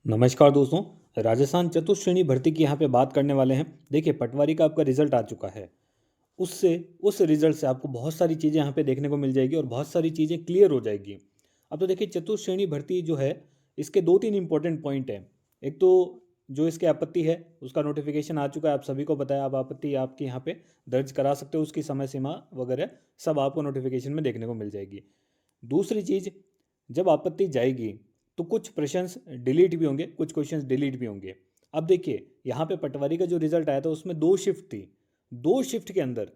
नमस्कार दोस्तों। राजस्थान चतुश्रेणी भर्ती की यहाँ पे बात करने वाले हैं। देखिए, पटवारी का आपका रिजल्ट आ चुका है। उससे उस रिजल्ट से आपको बहुत सारी चीज़ें यहाँ पे देखने को मिल जाएगी और बहुत सारी चीज़ें क्लियर हो जाएगी। अब तो देखिए, चतुश्रेणी भर्ती जो है, इसके दो तीन इंपॉर्टेंट पॉइंट हैं। एक तो जो इसके आपत्ति है, उसका नोटिफिकेशन आ चुका है, आप सभी को पता है। आप आपत्ति आपके यहाँ पे दर्ज करा सकते हो, उसकी समय सीमा वगैरह सब आपको नोटिफिकेशन में देखने को मिल जाएगी। दूसरी चीज़, जब आपत्ति जाएगी तो कुछ प्रश्न डिलीट भी होंगे, कुछ क्वेश्चंस डिलीट भी होंगे। अब देखिए, यहाँ पे पटवारी का जो रिजल्ट आया था उसमें दो शिफ्ट थी। दो शिफ्ट के अंदर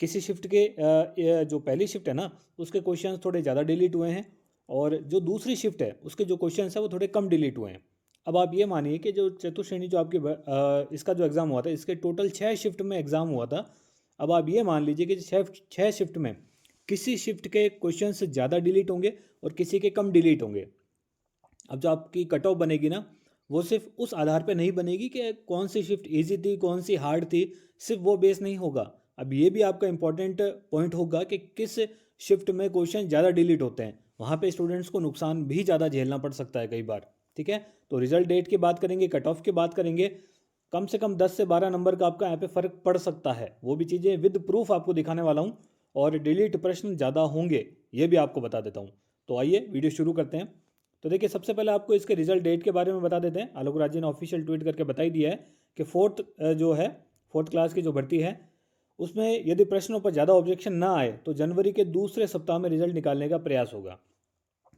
किसी शिफ्ट के जो पहली शिफ्ट है ना, उसके क्वेश्चंस थोड़े ज़्यादा डिलीट हुए हैं, और जो दूसरी शिफ्ट है उसके जो क्वेश्चंस है वो थोड़े कम डिलीट हुए हैं। अब आप ये मानिए कि जो चतुश्रेणी जो आपके इसका जो एग्ज़ाम हुआ था, इसके टोटल 6 शिफ्ट में एग्ज़ाम हुआ था। अब आप ये मान लीजिए कि छः शिफ्ट में किसी शिफ्ट के क्वेश्चंस ज़्यादा डिलीट होंगे और किसी के कम डिलीट होंगे। अब जो आपकी कट ऑफ बनेगी ना, वो सिर्फ उस आधार पे नहीं बनेगी कि कौन सी शिफ्ट इजी थी, कौन सी हार्ड थी। सिर्फ वो बेस नहीं होगा। अब ये भी आपका इंपॉर्टेंट पॉइंट होगा कि किस शिफ्ट में क्वेश्चन ज़्यादा डिलीट होते हैं। वहाँ पे स्टूडेंट्स को नुकसान भी ज़्यादा झेलना पड़ सकता है कई बार। ठीक है, तो रिजल्ट डेट की बात करेंगे, कट ऑफ की बात करेंगे। कम से कम 10 से 12 नंबर का आपका यहाँ पे फ़र्क पड़ सकता है। वो भी चीज़ें विद प्रूफ आपको दिखाने वाला हूँ, और डिलीट प्रश्न ज़्यादा होंगे, ये भी आपको बता देता हूँ। तो आइए वीडियो शुरू करते हैं। तो देखिए, सबसे पहले आपको इसके रिजल्ट डेट के बारे में बता देते हैं। आलोक राज जी ने ऑफिशियल ट्वीट करके बता ही दिया है कि फोर्थ क्लास की जो भर्ती है, उसमें यदि प्रश्नों पर ज़्यादा ऑब्जेक्शन ना आए तो जनवरी के दूसरे सप्ताह में रिजल्ट निकालने का प्रयास होगा।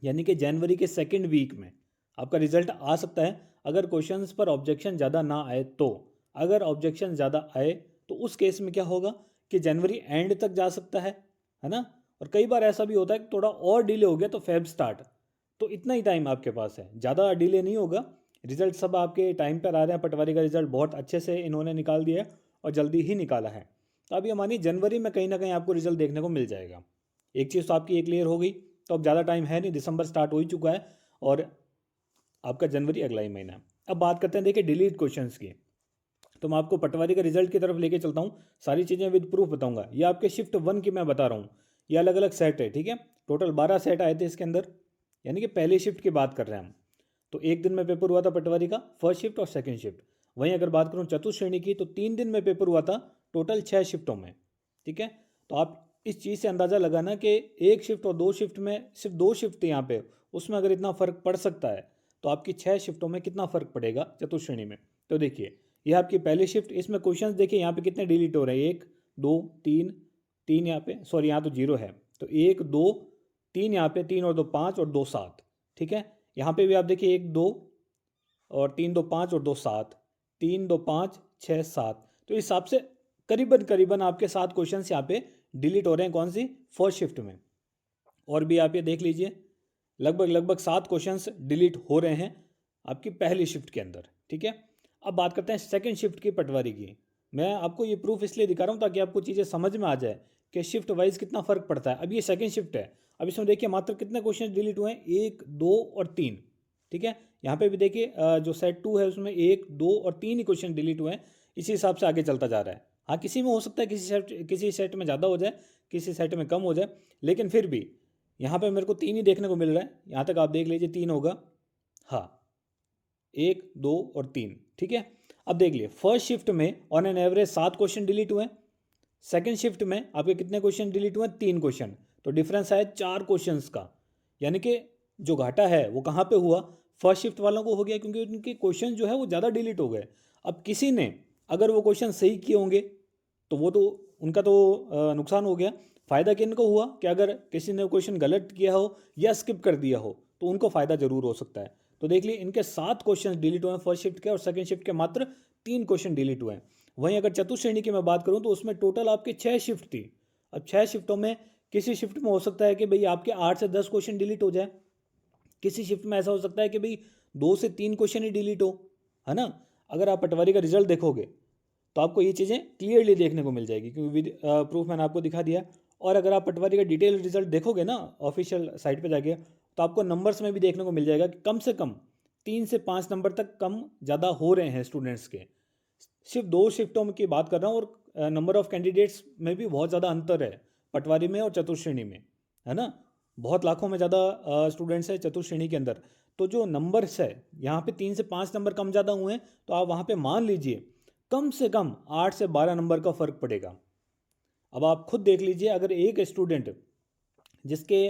यानी कि जनवरी के सेकेंड वीक में आपका रिजल्ट आ सकता है, अगर क्वेश्चंस पर ऑब्जेक्शन ज़्यादा ना आए तो। अगर ऑब्जेक्शन ज़्यादा आए तो उस केस में क्या होगा कि जनवरी एंड तक जा सकता है ना। और कई बार ऐसा भी होता है कि थोड़ा और डिले हो गया तो फेब स्टार्ट। तो इतना ही टाइम आपके पास है, ज़्यादा डिले नहीं होगा। रिजल्ट सब आपके टाइम पर आ रहे हैं। पटवारी का रिजल्ट बहुत अच्छे से इन्होंने निकाल दिया है और जल्दी ही निकाला है। तो अब ये मानिए जनवरी में कहीं ना कहीं आपको रिजल्ट देखने को मिल जाएगा। एक चीज़ तो आपकी ये क्लियर हो गई। तो अब ज़्यादा टाइम है नहीं, दिसंबर स्टार्ट हो ही चुका है और आपका जनवरी अगला ही महीना है। अब बात करते हैं देखिए डिलीट क्वेश्चंस की। तो मैं आपको पटवारी का रिजल्ट की तरफ लेके चलता हूँ, सारी चीज़ें विद प्रूफ बताऊंगा। ये आपके शिफ्ट 1 की मैं बता रहा हूँ। ये अलग अलग सेट है, ठीक है। टोटल 12 सेट आए थे इसके अंदर, यानी कि पहले शिफ्ट की बात कर रहे हैं हम। तो एक दिन में पेपर हुआ था पटवारी का, फर्स्ट शिफ्ट और सेकंड शिफ्ट। वहीं अगर बात करूँ चतुश्रेणी की, तो 3 दिन में पेपर हुआ था, टोटल 6 शिफ्टों में। ठीक है, तो आप इस चीज़ से अंदाज़ा लगाना कि एक शिफ्ट और दो शिफ्ट में, सिर्फ दो शिफ्ट थी यहाँ पे, उसमें अगर इतना फ़र्क पड़ सकता है तो आपकी 6 शिफ्टों में कितना फ़र्क पड़ेगा चतुश्रेणी में। तो देखिए, ये आपकी पहली शिफ्ट, इसमें क्वेश्चंस देखिए यहाँ पे कितने डिलीट हो रहे हैं। एक, दो, तीन, तीन यहाँ पे, सॉरी यहाँ तो जीरो है। तो एक, दो, तीन यहाँ पे, तीन और दो पाँच और दो सात। ठीक है, यहाँ पे भी आप देखिए, एक, दो और तीन, दो, पाँच और दो सात, तीन, दो, पाँच, छः, सात। तो इस हिसाब से करीबन करीबन आपके 7 क्वेश्चन यहाँ पे डिलीट हो रहे हैं। कौन सी? फर्स्ट शिफ्ट में। और भी आप ये देख लीजिए, लगभग लगभग 7 क्वेश्चंस डिलीट हो रहे हैं आपकी पहली शिफ्ट के अंदर। ठीक है, अब बात करते हैं सेकंड शिफ्ट की, पटवारी की। मैं आपको ये प्रूफ इसलिए दिखा रहा हूँ ताकि आपको चीज़ें समझ में आ जाए कि शिफ्ट वाइज कितना फ़र्क पड़ता है। अब ये सेकंड शिफ्ट है। अब इसमें देखिए मात्र कितने क्वेश्चन डिलीट हुए हैं, एक, दो और तीन। ठीक है, यहाँ पे भी देखिए जो सेट 2 है उसमें एक, दो और तीन ही क्वेश्चन डिलीट हुए हैं। इसी हिसाब से आगे चलता जा रहा है। हाँ, किसी में हो सकता है किसी सेट में ज़्यादा हो जाए, किसी सेट में कम हो जाए, लेकिन फिर भी यहाँ पे मेरे को तीन ही देखने को मिल रहा है। यहाँ तक आप देख लीजिए, तीन होगा। हाँ, एक, दो और तीन। ठीक है, अब देख लिए फर्स्ट शिफ्ट में on an average 7 question delete हुए। सेकंड शिफ्ट में आपके कितने क्वेश्चन डिलीट हुए? 3 क्वेश्चन। तो डिफरेंस है 4 क्वेश्चंस का। यानी कि जो घाटा है वो कहाँ पे हुआ? फर्स्ट शिफ्ट वालों को हो गया, क्योंकि उनके क्वेश्चन जो है वो ज़्यादा डिलीट हो गए। अब किसी ने अगर वो क्वेश्चन सही किए होंगे तो वो तो उनका तो नुकसान हो गया। फ़ायदा किन को हुआ कि अगर किसी ने क्वेश्चन गलत किया हो या स्किप कर दिया हो तो उनको फ़ायदा ज़रूर हो सकता है। तो देख लिए, इनके 7 क्वेश्चन डिलीट हुए हैं फर्स्ट शिफ्ट के, और सेकंड शिफ्ट के मात्र 3 क्वेश्चन डिलीट हुए हैं। वहीं अगर चतुश्रेणी की मैं बात करूं तो उसमें टोटल आपके 6 शिफ्ट थी। अब 6 शिफ्टों में किसी शिफ्ट में हो सकता है कि भाई आपके 8 से 10 क्वेश्चन डिलीट हो जाए। किसी शिफ्ट में ऐसा हो सकता है कि भाई 2 से 3 क्वेश्चन ही डिलीट हो, है ना। अगर आप पटवारी का रिजल्ट देखोगे तो आपको ये चीज़ें क्लियरली देखने को मिल जाएगी, क्योंकि विद प्रूफ मैंने आपको दिखा दिया। और अगर आप पटवारी का डिटेल रिजल्ट देखोगे ना ऑफिशियल साइट पे जाके, तो आपको नंबर्स में भी देखने को मिल जाएगा कि कम से कम 3 से 5 नंबर तक कम ज़्यादा हो रहे हैं स्टूडेंट्स के। सिर्फ 2 शिफ्टों की बात कर रहा हूँ, और नंबर ऑफ़ कैंडिडेट्स में भी बहुत ज़्यादा अंतर है पटवारी में और चतुर्श्रेणी में, है ना। बहुत लाखों में ज़्यादा स्टूडेंट्स हैं चतुर्श्रेणी के अंदर। तो जो नंबर्स है यहाँ पे 3 से 5 नंबर कम ज़्यादा हुए हैं, तो आप वहाँ पे मान लीजिए कम से कम 8 से 12 नंबर का फ़र्क पड़ेगा। अब आप खुद देख लीजिए, अगर एक स्टूडेंट जिसके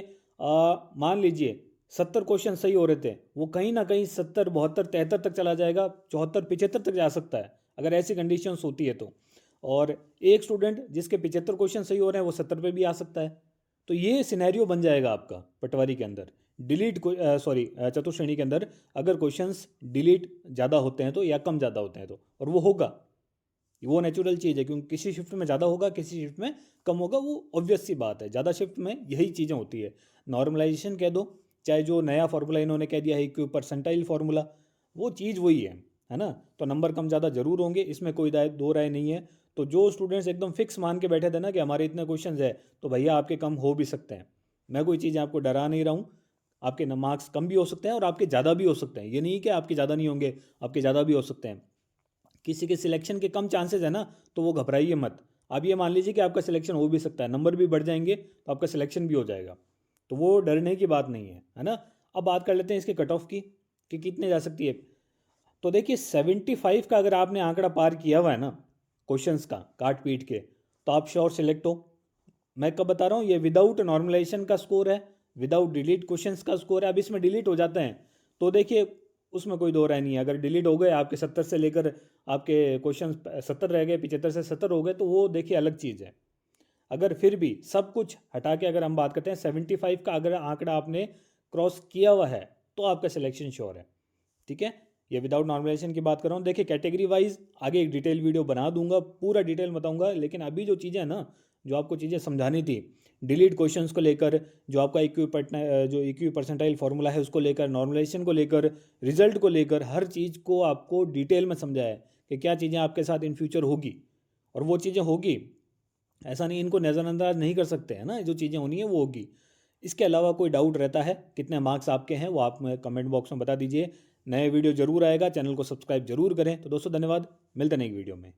मान लीजिए 70 क्वेश्चन सही हो रहे थे, वो कहीं ना कहीं 70 72 73 तक चला जाएगा, 74 75 तक जा सकता है अगर ऐसी कंडीशंस होती है तो। और एक स्टूडेंट जिसके 75 क्वेश्चन सही हो रहे हैं वो 70 पे भी आ सकता है। तो ये सिनेरियो बन जाएगा आपका पटवारी के अंदर, डिलीट सॉरी चतुश्रेणी के अंदर, अगर क्वेश्चंस डिलीट ज़्यादा होते हैं तो या कम ज़्यादा होते हैं तो, और वो होगा, वो नेचुरल चीज़ है, क्योंकि किसी शिफ्ट में ज़्यादा होगा किसी शिफ्ट में कम होगा, वो ऑब्वियस सी बात है। ज़्यादा शिफ्ट में यही चीज़ें होती है। नॉर्मलाइजेशन कह दो, चाहे जो नया फार्मूला इन्होंने कह दिया है इक्यू परसेंटाइल फार्मूला, वो चीज़ वही है ना। तो नंबर कम ज़्यादा जरूर होंगे, इसमें कोई दो राय नहीं है। तो जो स्टूडेंट्स एकदम फिक्स मान के बैठे थे ना कि हमारे इतने क्वेश्चन है, तो भैया आपके कम हो भी सकते हैं। मैं कोई चीज़ आपको डरा नहीं रहा हूँ, आपके मार्क्स कम भी हो सकते हैं और आपके ज़्यादा भी हो सकते हैं। ये नहीं कि आपके ज़्यादा नहीं होंगे, आपके ज़्यादा भी हो सकते हैं। किसी के सिलेक्शन के कम चांसेस है ना, तो वो घबराइए मत। आप ये मान लीजिए कि आपका सिलेक्शन हो भी सकता है, नंबर भी बढ़ जाएंगे तो आपका सिलेक्शन भी हो जाएगा, तो वो डरने की बात नहीं है ना। अब बात कर लेते हैं इसके कट ऑफ की कि कितने जा सकती है। तो देखिए 75 का अगर आपने आंकड़ा पार किया हुआ है ना क्वेश्चंस का काट पीट के, तो आप श्योर सिलेक्ट हो। मैं कब बता रहा हूँ, ये विदाउट नॉर्मलाइजेशन का स्कोर है, विदाउट डिलीट क्वेश्चंस का स्कोर है। अब इसमें डिलीट हो जाते हैं तो देखिए उसमें कोई दो राय नहीं है। अगर डिलीट हो गए आपके 70 से लेकर आपके क्वेश्चन 70 रह गए, 75 से 70 हो गए, तो वो देखिए अलग चीज़ है। अगर फिर भी सब कुछ हटा के अगर हम बात करते हैं 75 का अगर आंकड़ा आपने क्रॉस किया हुआ है तो आपका सिलेक्शन श्योर है। ठीक है, ये विदाउट नॉर्मलाइजेशन की बात कर रहा हूँ। देखिए कैटेगरी वाइज आगे एक डिटेल वीडियो बना दूंगा, पूरा डिटेल बताऊंगा, लेकिन अभी जो चीज़ें हैं ना, जो आपको चीज़ें समझानी थी डिलीट क्वेश्चंस को लेकर, जो आपका इक्यू परसेंटाइल फार्मूला है उसको लेकर, नॉर्मलाइजेशन को लेकर, रिजल्ट को लेकर, हर चीज़ को आपको डिटेल में समझाया है कि क्या चीज़ें आपके साथ इन फ्यूचर होगी। और वो चीज़ें होगी, ऐसा नहीं, इनको नज़रअंदाज नहीं कर सकते हैं ना, जो चीज़ें होनी है वो होगी। इसके अलावा कोई डाउट रहता है, कितने मार्क्स आपके हैं, वो आप कमेंट बॉक्स में बता दीजिए। नए वीडियो जरूर आएगा, चैनल को सब्सक्राइब जरूर करें। तो दोस्तों धन्यवाद, मिलते हैं नई वीडियो में।